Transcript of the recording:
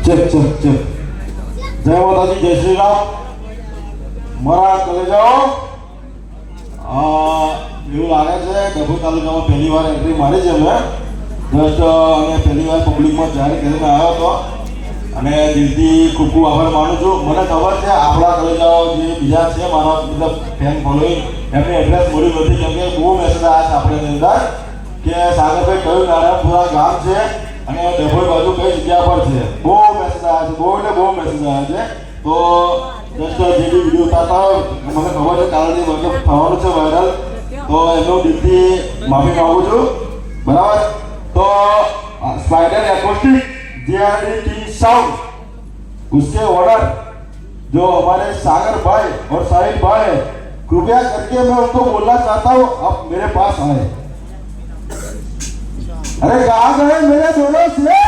check check check जय माता दी जय श्री राम મારા કલેજાઓ એવું લાગે છે ડભોઈ તાલુકામાં પહેલી વાર એન્ટ્રી મારી છે મેં જસ્ટ અમે પહેલી વાર પબ્લિકમાં જાહેર કરીને આવ્યો હતો અને દિલથી ખૂબ ખૂબ આભાર માનું છું મને ખબર છે આપણા કલેજાઓ જે બીજા છે મારા મતલબ ફેન ફોલોઈંગ એમને એડ્રેસ મળ્યું નથી કેમ કે બહુ મેસેજ આવ્યા છે આપણે અંદર કે સાગરભાઈ કયું નારાયણપુરા ગામ છે અને ડભોઈ બાજુ કઈ જગ્યા પર છે બહુ મેસેજ આવ્યા છે બહુ એટલે બહુ મેસેજ આવ્યા છે તો જસ્ટ જે બી વિડીયો ઉતારતા હોય મને ખબર છે કાલની મતલબ થવાનું છે વાયરલ તો એનો દિલથી માફી માંગુ છું બરાબર तो स्पाइडर एकोस्टिक जीआरडी साउंड उसके ऑर्डर जो हमारे सागर भाई और साहिल भाई है कृपया करके मैं उनको बोलना चाहता हूँ आप मेरे पास आए अरे कहाँ गए मेरे दोनों से